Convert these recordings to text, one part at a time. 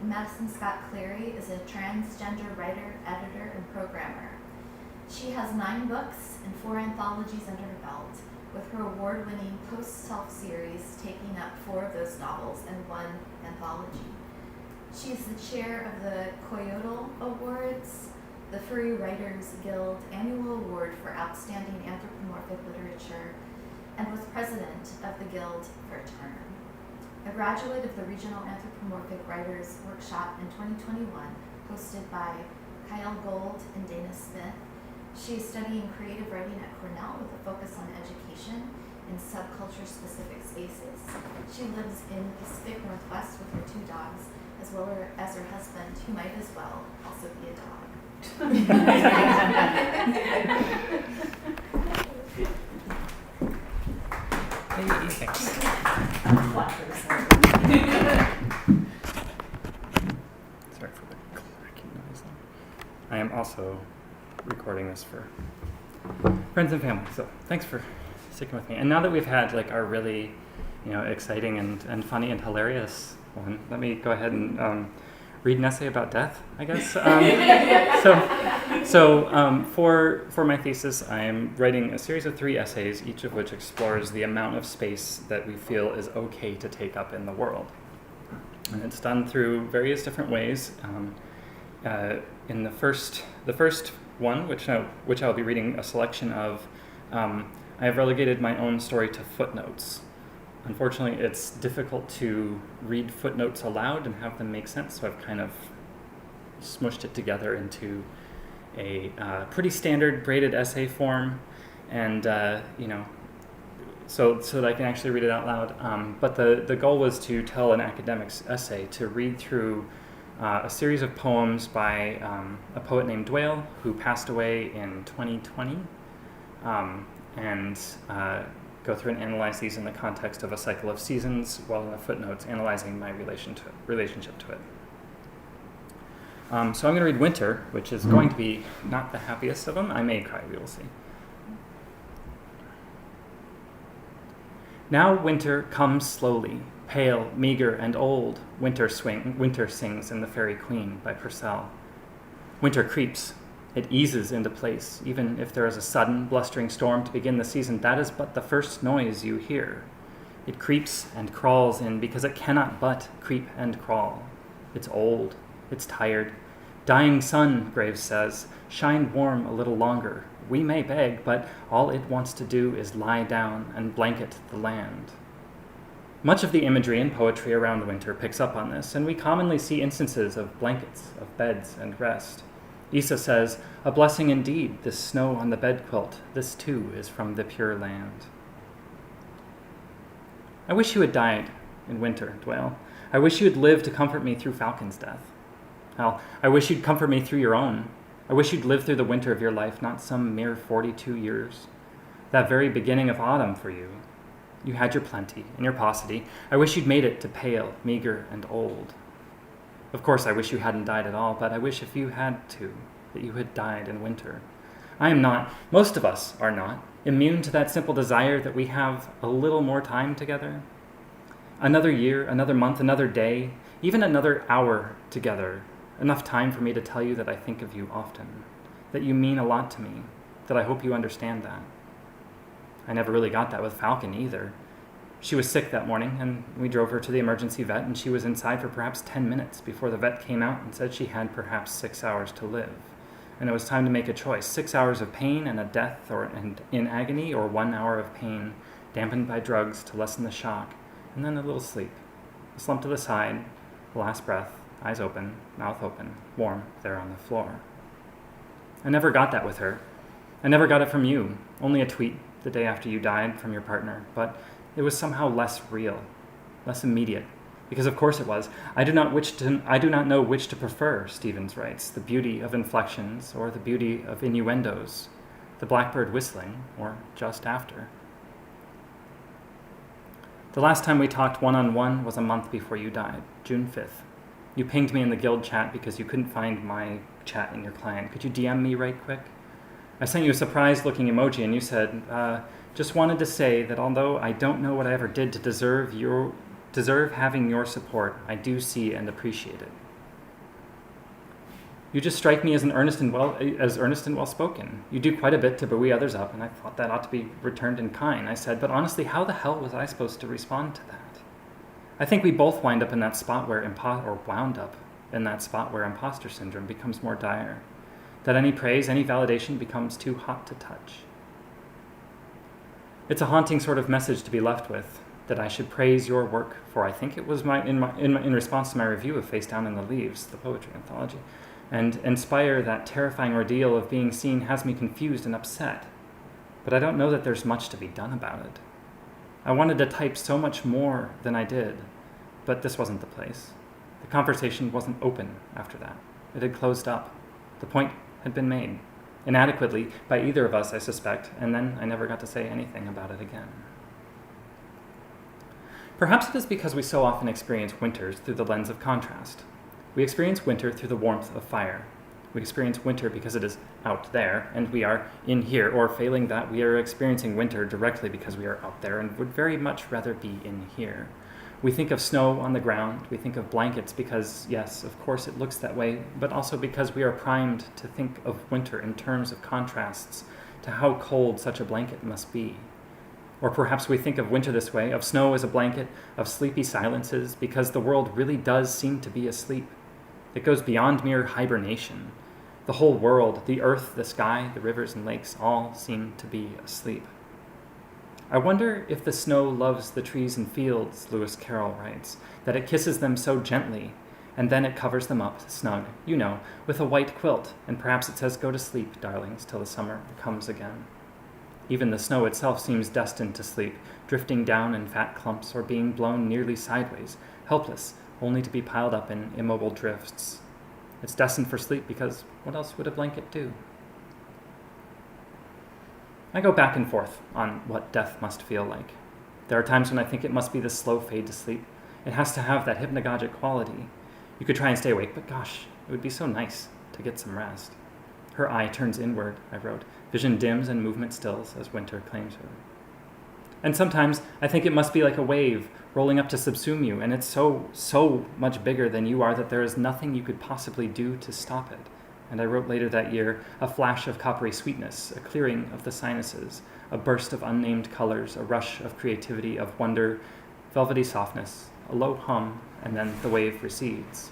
Madison Scott Cleary is a transgender writer, editor, and programmer. She has 9 books and 4 anthologies under her belt, with her award-winning Post-Self series taking up 4 of those novels and 1 anthology. She is the chair of the Coyote Awards, the Furry Writers Guild Annual Award for Outstanding Anthropomorphic Literature, and was president of the Guild for a term. A graduate of the Regional Anthropomorphic Writers Workshop in 2021, hosted by Kyle Gold and Dana Smith, she is studying creative writing at Cornell with a focus on education in subculture-specific spaces. She lives in the Pacific Northwest with her 2 dogs, as well as her husband, who might as well also be a dog. Hey, thanks. Sorry for the clacking noise. I am also recording this for friends and family, so thanks for sticking with me. And now that we've had like our really, exciting and funny and hilarious one, let me go ahead and read an essay about death, I guess. For my thesis, I am writing a series of 3 essays, each of which explores the amount of space that we feel is okay to take up in the world. And it's done through various different ways. In the first one, which I'll be reading a selection of, I have relegated my own story to footnotes. Unfortunately, it's difficult to read footnotes aloud and have them make sense, so I've kind of smushed it together into a pretty standard braided essay form, and so that I can actually read it out loud. But the goal was to tell an academic's essay, to read through a series of poems by a poet named Dwale, who passed away in 2020, and go through and analyze these in the context of a cycle of seasons, while in the footnotes analyzing my relationship to it. So I'm going to read Winter, which is going to be not the happiest of them. I may cry, we will see. Now winter comes slowly, pale, meager, and old. Winter sings in The Fairy Queen by Purcell. Winter creeps. It eases into place. Even if there is a sudden, blustering storm to begin the season, that is but the first noise you hear. It creeps and crawls in because it cannot but creep and crawl. It's old. It's tired. Dying sun, Graves says, shine warm a little longer. We may beg, but all it wants to do is lie down and blanket the land. Much of the imagery and poetry around winter picks up on this, and we commonly see instances of blankets, of beds, and rest. Isa says, a blessing indeed, this snow on the bed quilt. This too is from the pure land. I wish you had died in winter, Dwale. I wish you had lived to comfort me through Falcon's death. Hell, I wish you'd comfort me through your own. I wish you'd lived through the winter of your life, not some mere 42 years. That very beginning of autumn for you. You had your plenty and your paucity. I wish you'd made it to pale, meager, and old. Of course, I wish you hadn't died at all, but I wish if you had to, that you had died in winter. I am not, most of us are not, immune to that simple desire that we have a little more time together. Another year, another month, another day, even another hour together. Enough time for me to tell you that I think of you often, that you mean a lot to me, that I hope you understand that. I never really got that with Falcon either. She was sick that morning, and we drove her to the emergency vet, and she was inside for perhaps 10 minutes before the vet came out and said she had perhaps 6 hours to live. And it was time to make a choice, 6 hours of pain and a death and in agony, or 1 hour of pain, dampened by drugs to lessen the shock, and then a little sleep. A slump to the side, the last breath, eyes open, mouth open, warm there on the floor. I never got that with her. I never got it from you, only a tweet the day after you died from your partner, but it was somehow less real, less immediate, because of course it was. I do not know which to prefer, Stevens writes, the beauty of inflections or the beauty of innuendos, the blackbird whistling or just after. The last time we talked one-on-one was a month before you died, June 5th. You pinged me in the guild chat because you couldn't find my chat in your client. Could you DM me right quick? I sent you a surprised-looking emoji, and you said, just wanted to say that although I don't know what I ever did to deserve deserve having your support. I do see and appreciate it. You just strike me as earnest and well-spoken. You do quite a bit to buoy others up, and I thought that ought to be returned in kind. I said, but honestly, how the hell was I supposed to respond to that? I think we both wound up in that spot where imposter syndrome becomes more dire. That any praise, any validation becomes too hot to touch. It's a haunting sort of message to be left with, that I should praise your work for. I think it was in response to my review of Face Down in the Leaves, the poetry anthology, and inspire that terrifying ordeal of being seen has me confused and upset. But I don't know that there's much to be done about it. I wanted to type so much more than I did, but this wasn't the place. The conversation wasn't open after that. It had closed up. The point had been made, inadequately by either of us, I suspect, and then I never got to say anything about it again. Perhaps it is because we so often experience winters through the lens of contrast. We experience winter through the warmth of fire. We experience winter because it is out there, and we are in here, or failing that, we are experiencing winter directly because we are out there and would very much rather be in here. We think of snow on the ground, we think of blankets because, yes, of course it looks that way, but also because we are primed to think of winter in terms of contrasts to how cold such a blanket must be. Or perhaps we think of winter this way, of snow as a blanket, of sleepy silences, because the world really does seem to be asleep. It goes beyond mere hibernation. The whole world, the earth, the sky, the rivers and lakes, all seem to be asleep. I wonder if the snow loves the trees and fields, Lewis Carroll writes, that it kisses them so gently, and then it covers them up snug, with a white quilt, and perhaps it says, "Go to sleep, darlings, till the summer comes again." Even the snow itself seems destined to sleep, drifting down in fat clumps or being blown nearly sideways, helpless, only to be piled up in immobile drifts. It's destined for sleep because what else would a blanket do? I go back and forth on what death must feel like. There are times when I think it must be the slow fade to sleep. It has to have that hypnagogic quality. You could try and stay awake, but gosh, it would be so nice to get some rest. Her eye turns inward, I wrote. Vision dims and movement stills as winter claims her. And sometimes I think it must be like a wave rolling up to subsume you, and it's so much bigger than you are that there is nothing you could possibly do to stop it. And I wrote later that year, a flash of coppery sweetness, a clearing of the sinuses, a burst of unnamed colors, a rush of creativity, of wonder, velvety softness, a low hum, and then the wave recedes.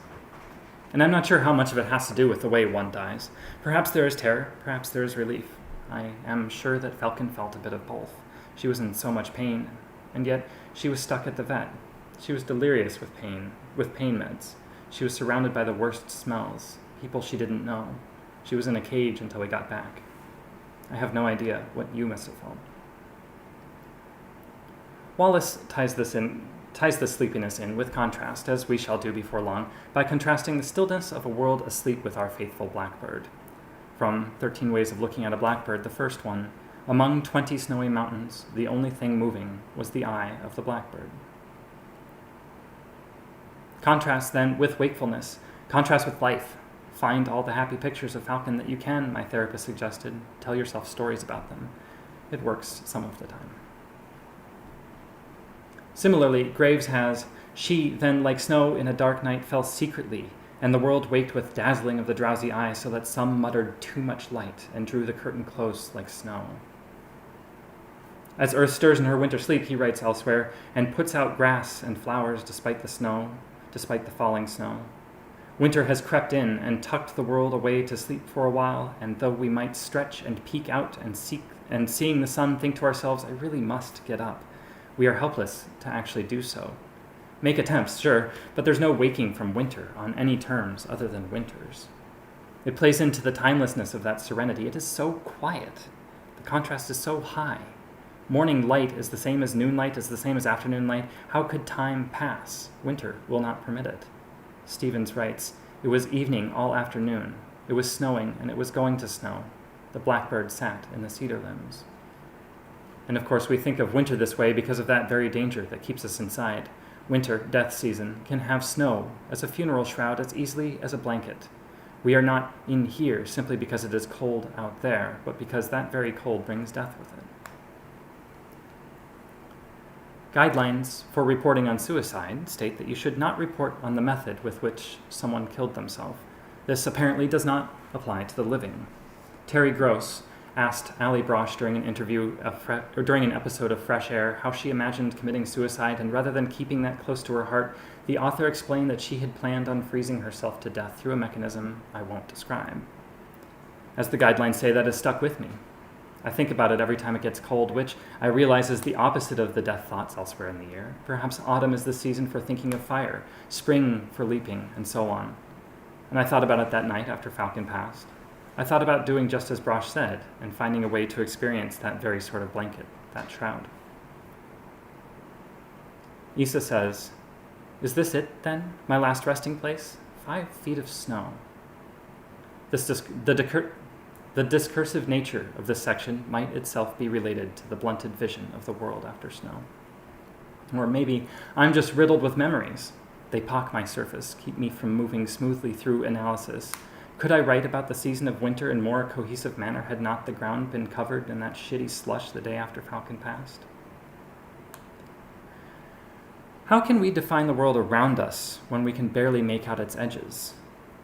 And I'm not sure how much of it has to do with the way one dies. Perhaps there is terror, perhaps there is relief. I am sure that Falcon felt a bit of both. She was in so much pain, and yet she was stuck at the vet. She was delirious with pain meds. She was surrounded by the worst smells, people she didn't know. She was in a cage until we got back. I have no idea what you must have felt. Wallace ties the sleepiness in with contrast, as we shall do before long, by contrasting the stillness of a world asleep with our faithful blackbird. From 13 Ways of Looking at a Blackbird, the first one, among 20 snowy mountains, the only thing moving was the eye of the blackbird. Contrast then with wakefulness, contrast with life. Find all the happy pictures of Falcon that you can, my therapist suggested. Tell yourself stories about them. It works some of the time. Similarly, Graves has, she then like snow in a dark night fell secretly, and the world waked with dazzling of the drowsy eye, so that some muttered too much light and drew the curtain close like snow. As earth stirs in her winter sleep, he writes elsewhere, and puts out grass and flowers despite the falling snow. Winter has crept in and tucked the world away to sleep for a while, and though we might stretch and peek out and seeing the sun think to ourselves, I really must get up, we are helpless to actually do so. Make attempts, sure, but there's no waking from winter on any terms other than winter's. It plays into the timelessness of that serenity. It is so quiet. The contrast is so high. Morning light is the same as noon light, is the same as afternoon light. How could time pass? Winter will not permit it. Stevens writes, it was evening all afternoon. It was snowing, and it was going to snow. The blackbird sat in the cedar limbs. And of course, we think of winter this way because of that very danger that keeps us inside. Winter, death season, can have snow as a funeral shroud as easily as a blanket. We are not in here simply because it is cold out there, but because that very cold brings death with it. Guidelines for reporting on suicide state that you should not report on the method with which someone killed themselves. This apparently does not apply to the living. Terry Gross asked Allie Brosh during an episode of Fresh Air how she imagined committing suicide, and rather than keeping that close to her heart, the author explained that she had planned on freezing herself to death through a mechanism I won't describe. As the guidelines say, that has stuck with me. I think about it every time it gets cold, which I realize is the opposite of the death thoughts elsewhere in the year. Perhaps autumn is the season for thinking of fire, spring for leaping, and so on. And I thought about it that night after Falcon passed. I thought about doing just as Brosh said and finding a way to experience that very sort of blanket, that shroud. Issa says, "Is this it, then? My last resting place? 5 feet of snow." The discursive nature of this section might itself be related to the blunted vision of the world after snow. Or maybe I'm just riddled with memories. They pock my surface, keep me from moving smoothly through analysis. Could I write about the season of winter in more cohesive manner had not the ground been covered in that shitty slush the day after Falcon passed? How can we define the world around us when we can barely make out its edges?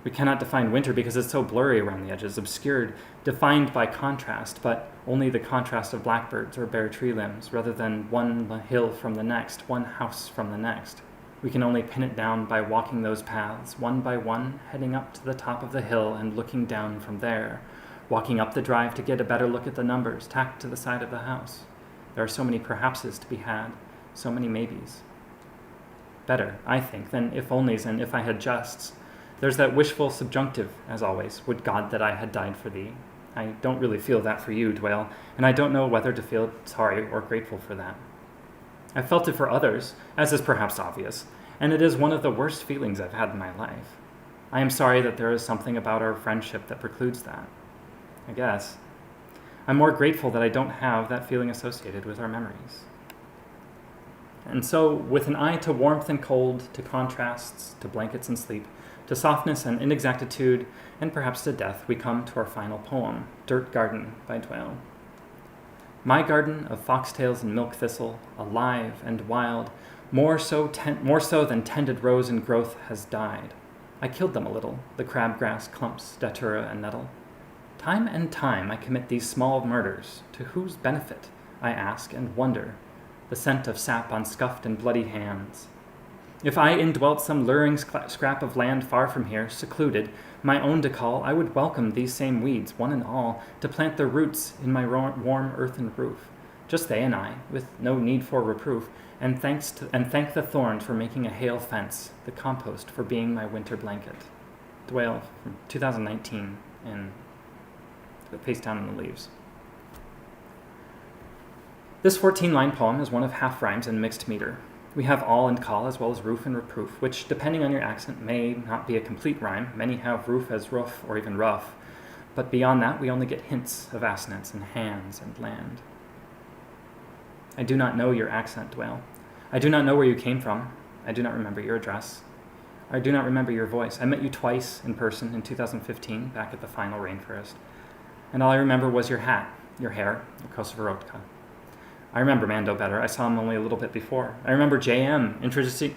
We cannot define winter because it's so blurry around the edges, obscured, defined by contrast, but only the contrast of blackbirds or bare tree limbs, rather than one hill from the next, one house from the next. We can only pin it down by walking those paths, one by one, heading up to the top of the hill and looking down from there, walking up the drive to get a better look at the numbers tacked to the side of the house. There are so many perhapses to be had, so many maybes. Better, I think, than if onlys and if I had justs. There's that wishful subjunctive, as always, would God that I had died for thee. I don't really feel that for you, Dwayne, and I don't know whether to feel sorry or grateful for that. I felt it for others, as is perhaps obvious, and it is one of the worst feelings I've had in my life. I am sorry that there is something about our friendship that precludes that. I guess. I'm more grateful that I don't have that feeling associated with our memories. And so, with an eye to warmth and cold, to contrasts, to blankets and sleep, to softness and inexactitude, and perhaps to death, we come to our final poem, Dirt Garden by Dwayne. My garden of foxtails and milk thistle, alive and wild, more so than tended rose and growth, has died. I killed them a little, the crabgrass, clumps, datura, and nettle. Time and time I commit these small murders. To whose benefit? I ask and wonder, the scent of sap on scuffed and bloody hands. If I indwelt some luring scrap of land far from here, secluded, my own to call, I would welcome these same weeds, one and all, to plant their roots in my warm earthen roof. Just they and I, with no need for reproof, and thank the thorn for making a hail fence, the compost for being my winter blanket. Dwayne from 2019 in Face Down in the Leaves. This 14-line poem is one of half rhymes and mixed meter. We have all and call as well as roof and reproof, which, depending on your accent, may not be a complete rhyme. Many have roof as roof or even rough. But beyond that, we only get hints of assonance and hands and land. I do not know your accent, Dwayne. I do not know where you came from. I do not remember your address. I do not remember your voice. I met you twice in person in 2015, back at the final rainforest. And all I remember was your hat, your hair, your Kosovorotka. I remember Mando better. I saw him only a little bit before. I remember JM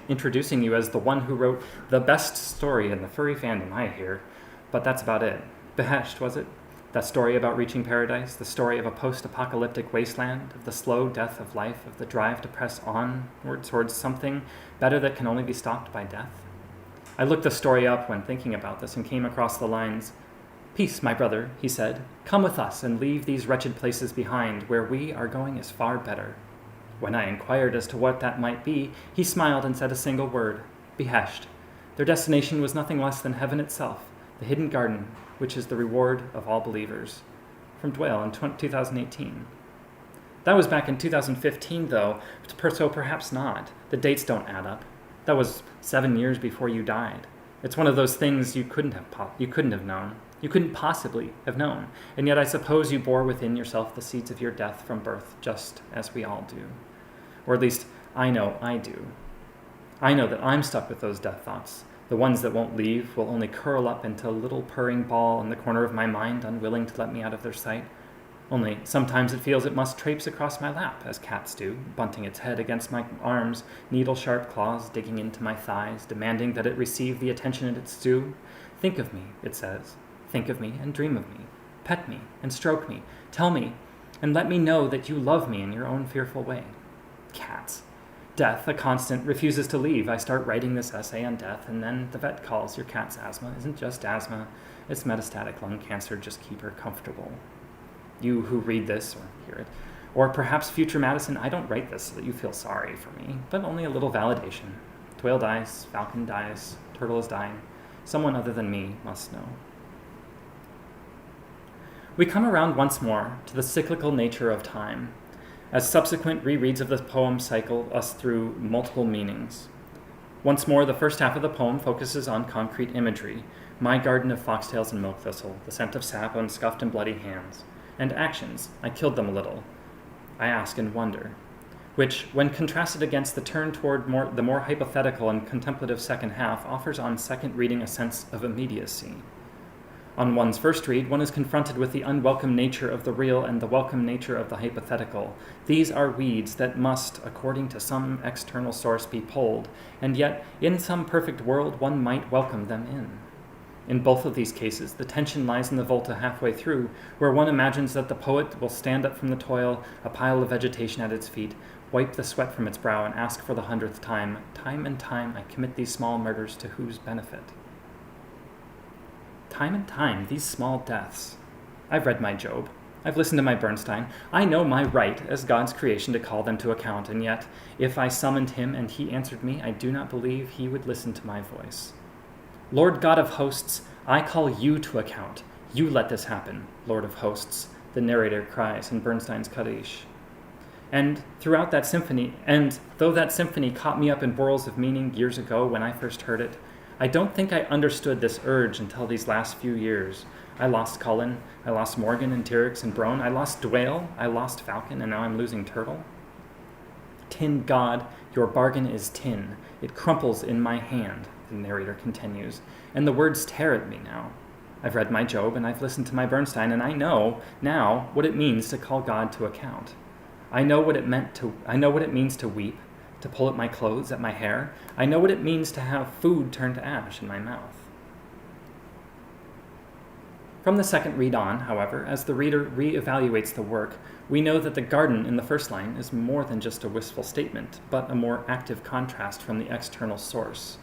introducing you as the one who wrote the best story in the furry fandom, I hear. But that's about it. Behesht, was it? That story about reaching paradise, the story of a post-apocalyptic wasteland, of the slow death of life, of the drive to press onward towards something better that can only be stopped by death. I looked the story up when thinking about this and came across the lines, "Peace, my brother," he said. "Come with us and leave these wretched places behind. Where we are going is far better." When I inquired as to what that might be, he smiled and said a single word, Behesht. Their destination was nothing less than heaven itself, the hidden garden, which is the reward of all believers. From Dwayne in 2018. That was back in 2015, though, so perhaps not. The dates don't add up. That was 7 years before you died. It's one of those things you couldn't have known. You couldn't possibly have known, and yet I suppose you bore within yourself the seeds of your death from birth, just as we all do. Or at least, I know I do. I know that I'm stuck with those death thoughts. The ones that won't leave will only curl up into a little purring ball in the corner of my mind, unwilling to let me out of their sight. Only sometimes it feels it must traipse across my lap, as cats do, bunting its head against my arms, needle-sharp claws digging into my thighs, demanding that it receive the attention it's due. Think of me, it says. Think of me and dream of me. Pet me and stroke me. Tell me and let me know that you love me in your own fearful way. Cats. Death, a constant, refuses to leave. I start writing this essay on death, and then the vet calls. Your cat's asthma isn't just asthma. It's metastatic lung cancer. Just keep her comfortable. You who read this or hear it, or perhaps future Madison, I don't write this so that you feel sorry for me, but only a little validation. Whale dies, falcon dies, turtle is dying. Someone other than me must know. We come around once more to the cyclical nature of time, as subsequent rereads of the poem cycle us through multiple meanings. Once more, the first half of the poem focuses on concrete imagery, my garden of foxtails and milk thistle, the scent of sap on scuffed and bloody hands, and actions, I killed them a little, I ask and wonder, which, when contrasted against the turn toward the more hypothetical and contemplative second half, offers on second reading a sense of immediacy. On one's first read, one is confronted with the unwelcome nature of the real and the welcome nature of the hypothetical. These are weeds that must, according to some external source, be pulled, and yet, in some perfect world, one might welcome them in. In both of these cases, the tension lies in the volta halfway through, where one imagines that the poet will stand up from the toil, a pile of vegetation at its feet, wipe the sweat from its brow, and ask for the 100th time, time and time I commit these small murders to whose benefit? Time and time, these small deaths. I've read my Job. I've listened to my Bernstein. I know my right as God's creation to call them to account, and yet, if I summoned him and he answered me, I do not believe he would listen to my voice. Lord God of hosts, I call you to account. You let this happen, Lord of hosts, the narrator cries in Bernstein's Kaddish. And throughout that symphony, and though that symphony caught me up in whirls of meaning years ago when I first heard it, I don't think I understood this urge until these last few years. I lost Cullen, I lost Morgan and Tyrix and Brone, I lost Dwale, I lost Falcon, and now I'm losing Turtle. Tin God, your bargain is tin. It crumples in my hand, the narrator continues, and the words tear at me now. I've read my Job and I've listened to my Bernstein, and I know now what it means to call God to account. I know what it means to weep, to pull at my clothes, at my hair. I know what it means to have food turn to ash in my mouth. From the second read on, however, as the reader re-evaluates the work, we know that the garden in the first line is more than just a wistful statement, but a more active contrast from the external source.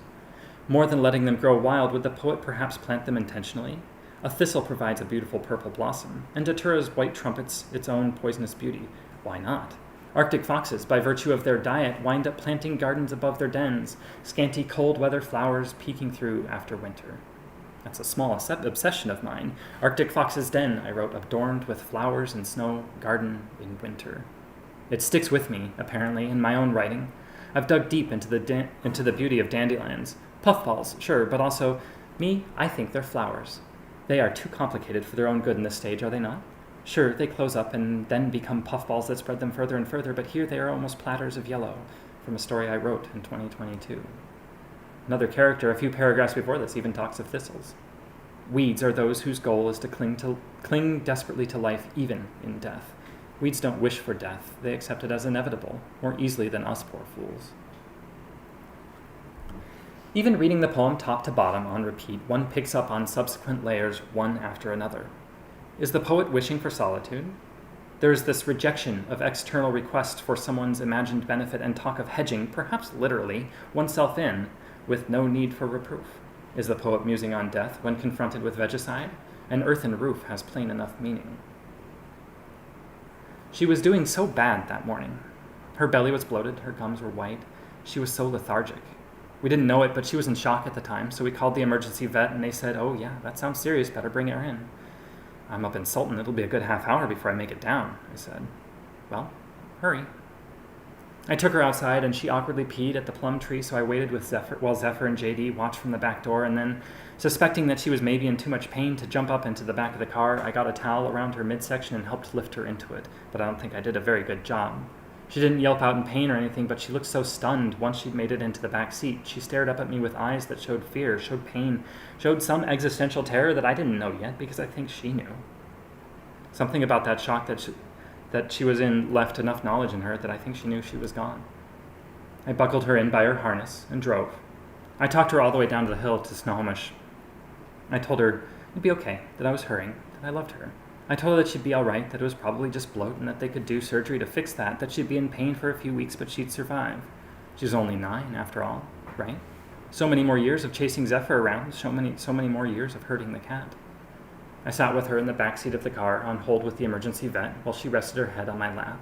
More than letting them grow wild, would the poet perhaps plant them intentionally? A thistle provides a beautiful purple blossom, and Datura's white trumpets its own poisonous beauty. Why not? Arctic foxes, by virtue of their diet, wind up planting gardens above their dens, scanty cold weather flowers peeking through after winter. That's a small obsession of mine. Arctic fox's den, I wrote, adorned with flowers and snow, garden in winter. It sticks with me, apparently, in my own writing. I've dug deep into the beauty of dandelions. Puffballs, sure, but also, me, I think they're flowers. They are too complicated for their own good in this stage, are they not? Sure, they close up and then become puffballs that spread them further and further, but here they are almost platters of yellow, from a story I wrote in 2022. Another character, a few paragraphs before this, even talks of thistles. Weeds are those whose goal is to cling desperately to life, even in death. Weeds don't wish for death. They accept it as inevitable, more easily than us poor fools. Even reading the poem top to bottom on repeat, one picks up on subsequent layers one after another. Is the poet wishing for solitude? There is this rejection of external requests for someone's imagined benefit and talk of hedging, perhaps literally, oneself in, with no need for reproof. Is the poet musing on death when confronted with regicide? An earthen roof has plain enough meaning. She was doing so bad that morning. Her belly was bloated, her gums were white. She was so lethargic. We didn't know it, but she was in shock at the time, so we called the emergency vet, and they said, "Oh yeah, that sounds serious, better bring her in." "I'm up in Sultan, it'll be a good half hour before I make it down," I said. "Well, hurry." I took her outside, and she awkwardly peed at the plum tree, so I waited with Zephyr, while Zephyr and JD watched from the back door, and then, suspecting that she was maybe in too much pain to jump up into the back of the car, I got a towel around her midsection and helped lift her into it, but I don't think I did a very good job. She didn't yelp out in pain or anything, but she looked so stunned once she'd made it into the back seat. She stared up at me with eyes that showed fear, showed pain, showed some existential terror that I didn't know yet, because I think she knew. Something about that shock that she was in left enough knowledge in her that I think she knew she was gone. I buckled her in by her harness and drove. I talked her all the way down to the hill to Snohomish. I told her it'd be okay, that I was hurrying, that I loved her. I told her that she'd be all right, that it was probably just bloat and that they could do surgery to fix that she'd be in pain for a few weeks, but she'd survive. She's only 9 after all, right? So many more years of chasing Zephyr around, so many more years of hurting the cat. I sat with her in the backseat of the car on hold with the emergency vet while she rested her head on my lap.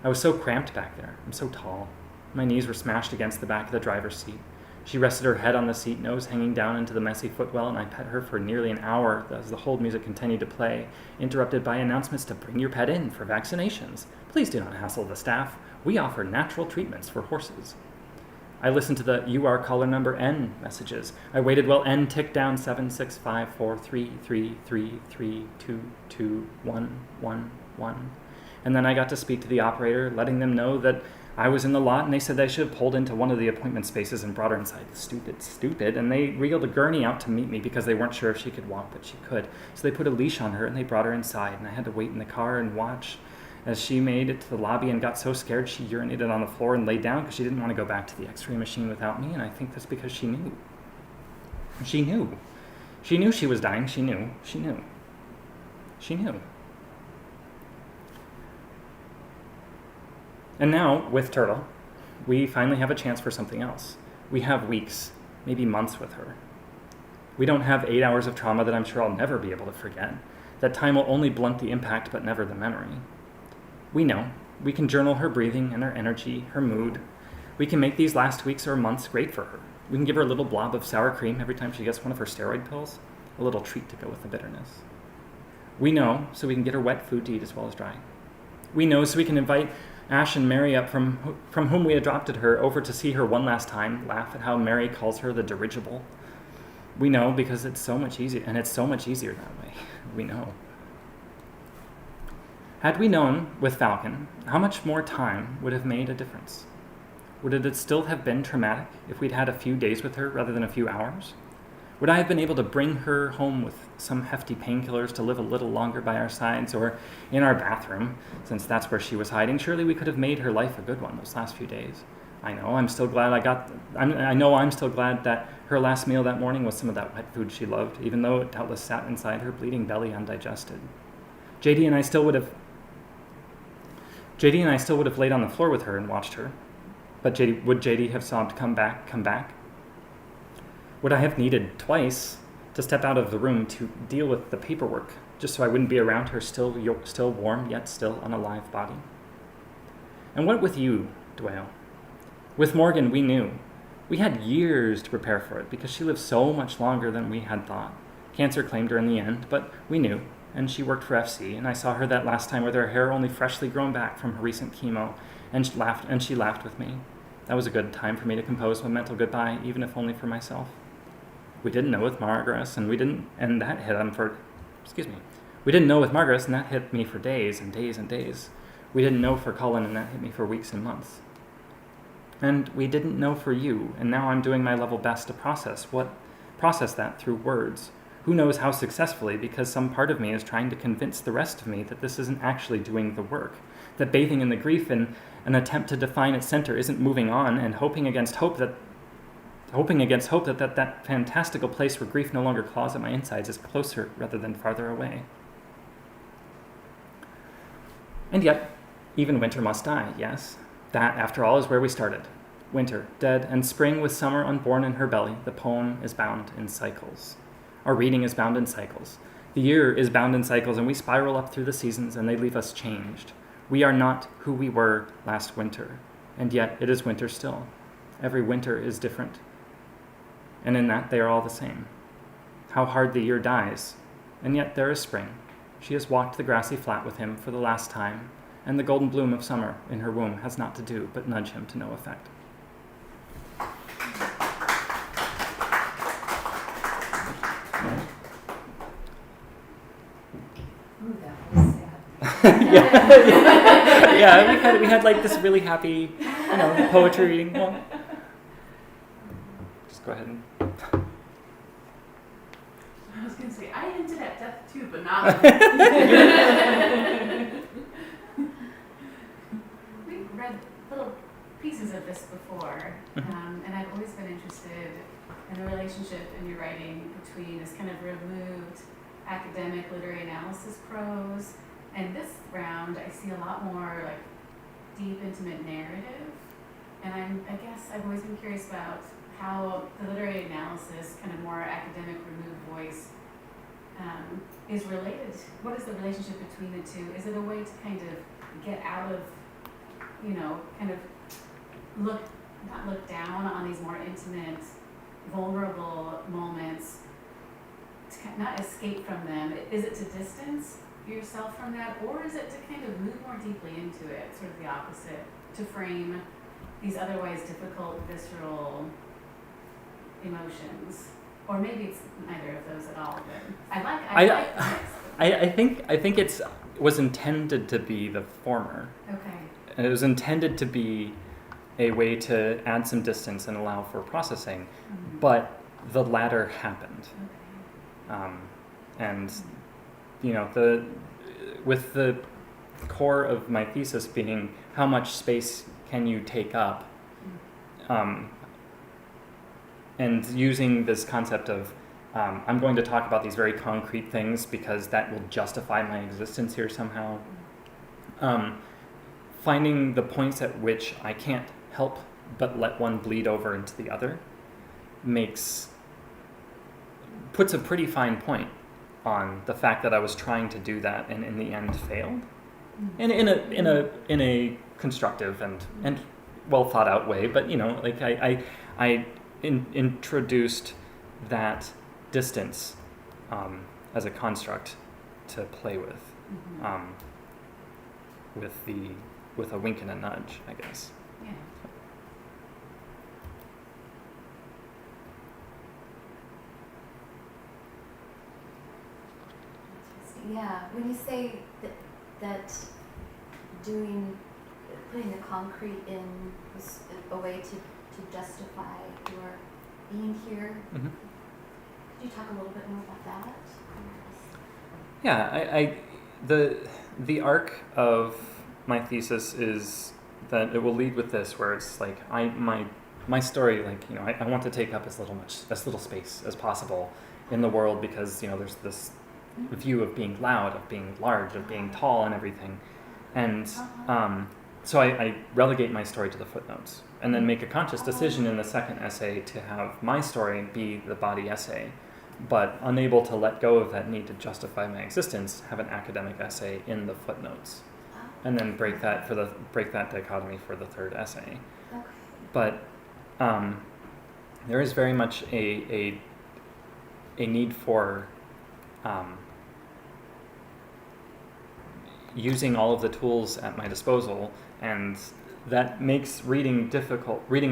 I was so cramped back there. I'm so tall. My knees were smashed against the back of the driver's seat. She rested her head on the seat, nose hanging down into the messy footwell, and I pet her for nearly an hour as the hold music continued to play, interrupted by announcements to bring your pet in for vaccinations. Please do not hassle the staff. We offer natural treatments for horses. I listened to the "You are caller number N" messages. I waited while N ticked down 7, 6, 5, 4, 3, 3, 3, 3, 2, 2, 1, 1, 1. And then I got to speak to the operator, letting them know that I was in the lot, and they said they should have pulled into one of the appointment spaces and brought her inside. Stupid. And they wheeled a gurney out to meet me because they weren't sure if she could walk, but she could. So they put a leash on her, and they brought her inside, and I had to wait in the car and watch as she made it to the lobby and got so scared she urinated on the floor and laid down because she didn't want to go back to the x-ray machine without me, and I think that's because she knew. She knew. She knew she was dying. She knew. She knew. She knew. And now, with Turtle, we finally have a chance for something else. We have weeks, maybe months with her. We don't have 8 hours of trauma that I'm sure I'll never be able to forget. That time will only blunt the impact, but never the memory. We know. We can journal her breathing and her energy, her mood. We can make these last weeks or months great for her. We can give her a little blob of sour cream every time she gets one of her steroid pills, a little treat to go with the bitterness. We know, so we can get her wet food to eat as well as dry. We know, so we can invite Ash and Mary up from whom we adopted her over to see her one last time, laugh at how Mary calls her the dirigible. We know because it's so much easier, and it's so much easier that way. We know. Had we known with Falcon, how much more time would have made a difference? Would it still have been traumatic if we'd had a few days with her rather than a few hours? Would I have been able to bring her home with some hefty painkillers to live a little longer by our sides or in our bathroom, since that's where she was hiding? Surely we could have made her life a good one those last few days. I'm still glad that her last meal that morning was some of that wet food she loved, even though it doubtless sat inside her bleeding belly undigested. JD and I still would have laid on the floor with her and watched her. But would JD have sobbed, come back? Would I have needed twice to step out of the room to deal with the paperwork, just so I wouldn't be around her still warm, yet still unalive body? And what with you, Dwayne? With Morgan, we knew. We had years to prepare for it because she lived so much longer than we had thought. Cancer claimed her in the end, but we knew, and she worked for FC, and I saw her that last time with her hair only freshly grown back from her recent chemo, and she laughed with me. That was a good time for me to compose a mental goodbye, even if only for myself. We didn't know with Margaret, and we didn't know with Margaret, and that hit me for days and days and days. We didn't know for Colin, and that hit me for weeks and months. And we didn't know for you, and now I'm doing my level best to process that through words. Who knows how successfully, because some part of me is trying to convince the rest of me that this isn't actually doing the work, that bathing in the grief in an attempt to define its center isn't moving on, and hoping against hope that that fantastical place where grief no longer claws at my insides is closer rather than farther away. And yet, even winter must die, yes. That, after all, is where we started. Winter, dead, and spring with summer unborn in her belly. The poem is bound in cycles. Our reading is bound in cycles. The year is bound in cycles, and we spiral up through the seasons, and they leave us changed. We are not who we were last winter, and yet it is winter still. Every winter is different, and in that they are all the same. How hard the year dies, and yet there is spring. She has walked the grassy flat with him for the last time, and the golden bloom of summer in her womb has not to do but nudge him to no effect. Ooh, that was sad. Yeah, we had like this really happy, poetry reading. Well, just go ahead and. I was gonna say I hinted at death too, but not. relationship in your writing between this kind of removed academic literary analysis prose, and this round I see a lot more like deep, intimate narrative. And I guess I've always been curious about how the literary analysis, kind of more academic, removed voice, is related. What is the relationship between the two? Is it a way to kind of get out of, kind of not look down on these more intimate, vulnerable moments, to not escape from them? Is it to distance yourself from that, or is it to kind of move more deeply into it, sort of the opposite, to frame these otherwise difficult, visceral emotions? Or maybe it's neither of those at all, but I think it was intended to be the former. Okay. And it was intended to be a way to add some distance and allow for processing, but the latter happened. Okay. And with the core of my thesis being how much space can you take up, and using this concept of I'm going to talk about these very concrete things because that will justify my existence here somehow. Finding the points at which I can't help but let one bleed over into the other puts a pretty fine point on the fact that I was trying to do that and in the end failed, and in a constructive and well thought out way. But I introduced that distance as a construct to play with, with a wink and a nudge, I guess. Yeah. Yeah, when you say that putting the concrete in was a way to justify your being here, Mm-hmm. could you talk a little bit more about that? Yeah, the arc of my thesis is that it will lead with this, where it's like my story, I want to take up as little space as possible in the world, because there's this view of being loud, of being large, of being tall and everything. And so I relegate my story to the footnotes, and then make a conscious decision in the second essay to have my story be the body essay, but unable to let go of that need to justify my existence, have an academic essay in the footnotes, and then break that dichotomy for the third essay. Okay. But there is very much a need for using all of the tools at my disposal, and that makes reading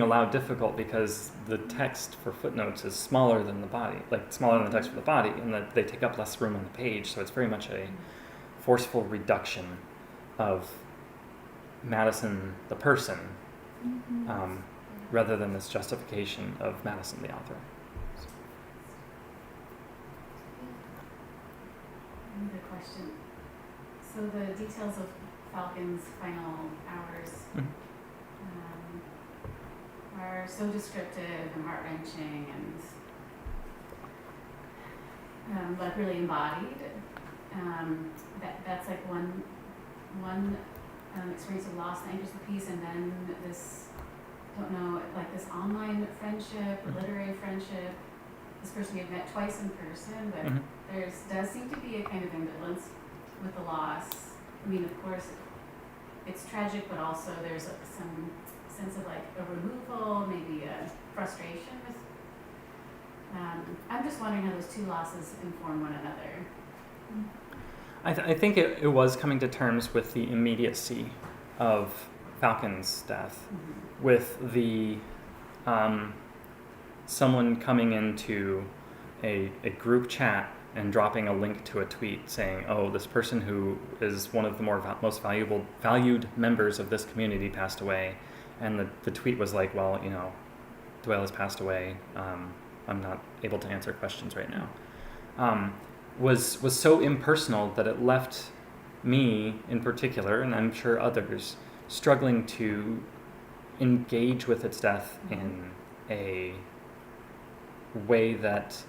aloud difficult, because the text for footnotes is smaller than the body, smaller than the text for the body, and that they take up less room on the page, so it's very much a forceful reduction of Madison the person, rather than this justification of Madison the author. Another question. So the details of Falcon's final hours are so descriptive and heart-wrenching and really embodied. That's like one experience of loss that enters the piece, and then this online friendship, literary friendship. This person you've met twice in person, but there does seem to be a kind of ambivalence with the loss. I mean, of course, it's tragic, but also there's some sense of a removal, maybe a frustration with. I'm just wondering how those two losses inform one another. I think it was coming to terms with the immediacy of Falcon's death, with the someone coming into a group chat and dropping a link to a tweet saying, "Oh, this person who is one of the most valued members of this community passed away," and the tweet was like, "Well, Doyle has passed away. I'm not able to answer questions right now." Was so impersonal that it left me in particular, and I'm sure others, struggling to engage with its death in a way that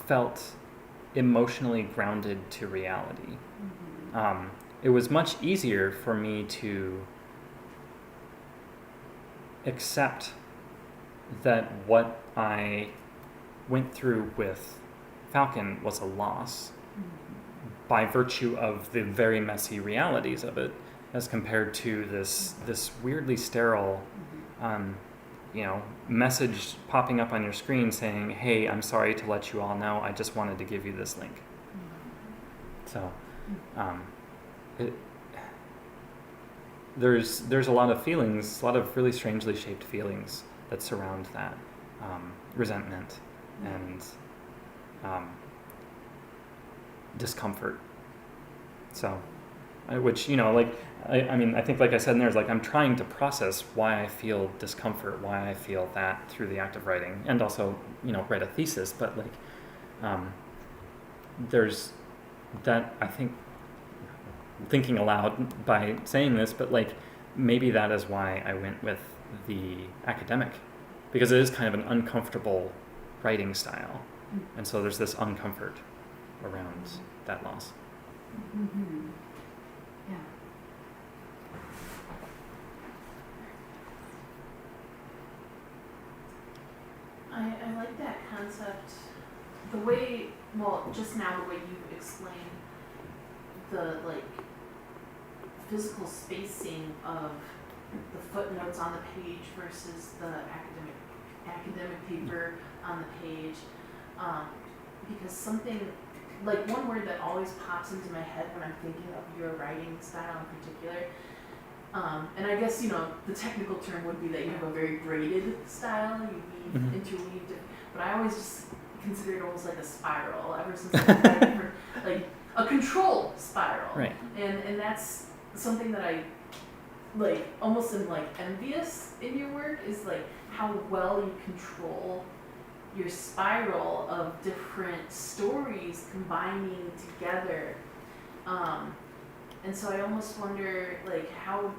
felt emotionally grounded to reality. It was much easier for me to accept that what I went through with Falcon was a loss by virtue of the very messy realities of it, as compared to this weirdly sterile message popping up on your screen saying, hey, I'm sorry to let you all know, I just wanted to give you this link. So there's a lot of feelings, a lot of really strangely shaped feelings that surround that resentment and discomfort. So, I think like I said in there, is like I'm trying to process why I feel discomfort, why I feel that through the act of writing, and also, write a thesis. But there's that, I think, thinking aloud by saying this, but maybe that is why I went with the academic, because it is kind of an uncomfortable writing style, and so there's this uncomfort around that loss. Mm-hmm. Yeah. I like that concept. The way, just now the way you explained the physical spacing of the footnotes on the page versus the academic paper on the page, because something one word that always pops into my head when I'm thinking of your writing style in particular, and I guess the technical term would be that you have a very braided style, you weave, interweave, but I always just consider it almost like a spiral ever since like a control spiral, right? And that's something that I almost am envious in your work, is how well you control your spiral of different stories combining together, and so I almost wonder how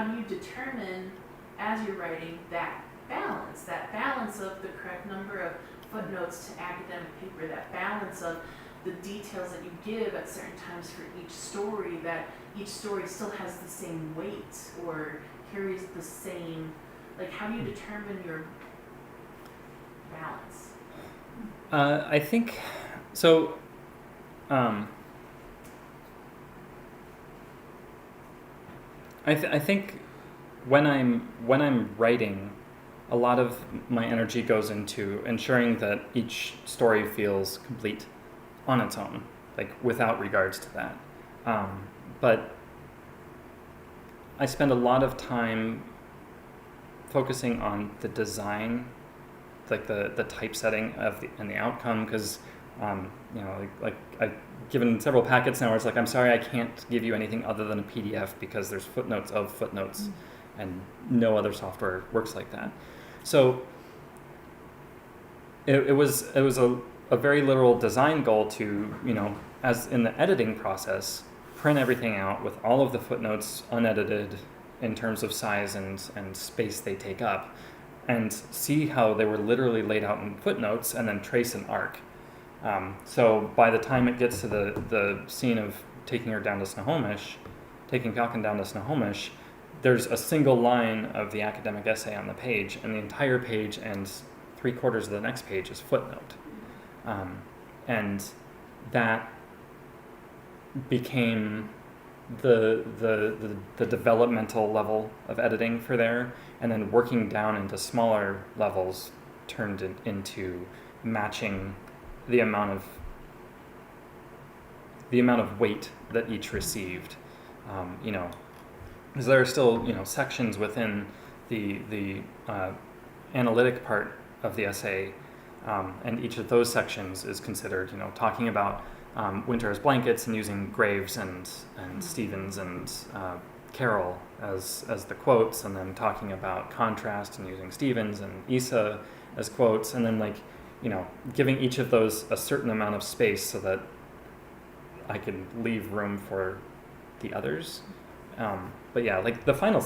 do you determine as you're writing that balance of the correct number of footnotes to academic paper, that balance of the details that you give at certain times for each story, that each story still has the same weight or carries the same, how do you determine your balance? I think so. I think when I'm writing, a lot of my energy goes into ensuring that each story feels complete on its own, without regards to that. But I spend a lot of time focusing on the design, the typesetting and the outcome, because I've given several packets now where it's I'm sorry, I can't give you anything other than a PDF because there's footnotes of footnotes, and no other software works like that. So it was a very literal design goal to, as in the editing process, print everything out with all of the footnotes unedited in terms of size and space they take up, and see how they were literally laid out in footnotes, and then trace an arc. So by the time it gets to the scene of taking Falcon down to Snohomish, there's a single line of the academic essay on the page, and the entire page and 3/4 of the next page is footnote. And that became the developmental level of editing for there, and then working down into smaller levels turned it into matching the amount of weight that each received. Because there are still sections within the analytic part of the essay, and each of those sections is considered talking about winter as blankets and using Graves and Stevens and Carroll as the quotes, and then talking about contrast and using Stevens and Issa as quotes, and then giving each of those a certain amount of space so that I could leave room for the others. But yeah, the final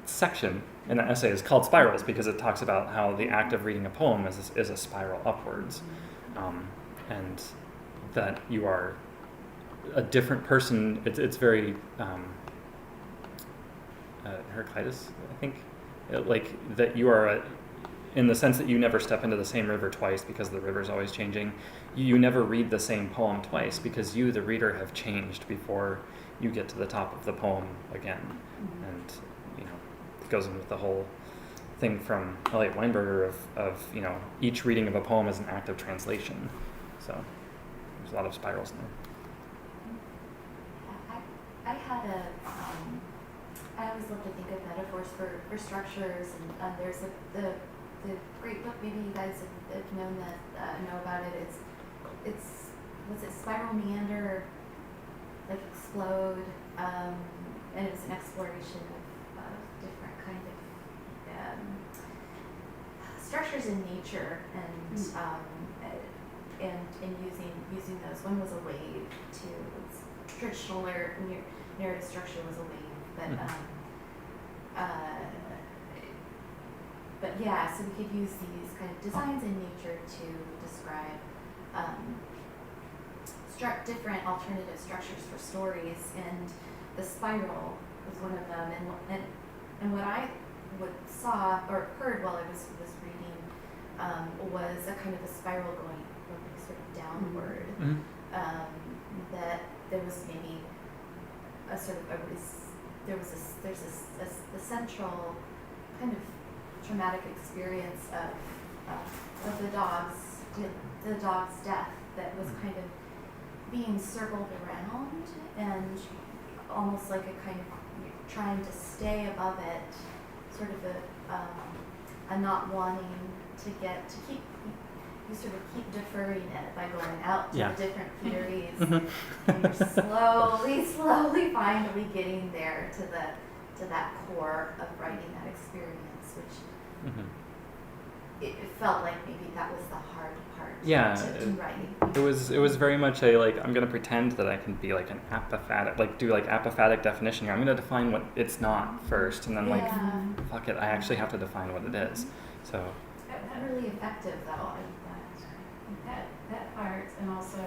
section And the essay is called Spirals because it talks about how the act of reading a poem is a spiral upwards, and that you are a different person. It's very Heraclitus, I think, like that you are in the sense that you never step into the same river twice because the river's always changing. You never read the same poem twice because you, the reader, have changed before you get to the top of the poem again. And it goes in with the whole thing from Elliot Weinberger of each reading of a poem is an act of translation. So there's a lot of spirals in there. I had I always love to think of metaphors for structures, and there's the great book, maybe you guys have known that, know about it. It's was it Spiral Meander, like Explode, and it was an exploration of different kind of structures in nature, and using those. One was a wave too. Traditional narrative structure was a wave, but yeah, so we could use these kind of designs in nature to describe different alternative structures for stories, and the spiral was one of them. And what I saw or heard while I was reading was a kind of a spiral going sort of downward. That there was maybe a sort of there's the central kind of traumatic experience of the dog's death that was kind of being circled around, and almost like a kind of trying to stay above it, sort of a not wanting to keep you sort of keep deferring it by going out to the different theories, and you're slowly finally getting there to that core of writing that experience, which it felt like maybe that was the hard part to writing. It was very much a I'm going to pretend that I can be like an apophatic, do apophatic definition here. I'm going to define what it's not first, and then fuck it, I actually have to define what it is. So that really effective though. That part, and also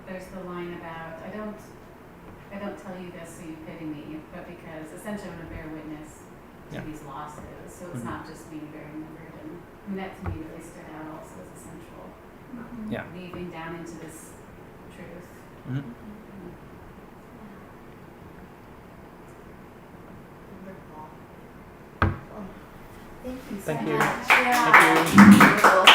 there's the line about I don't tell you this so you pity me, but because essentially I'm going to bear witness to these losses, so it's not just me bearing the burden. And that to me really stood out also as essential. Weaving down into this truth. Wonderful. Thank you so Thank you. much. Thank you. Beautiful.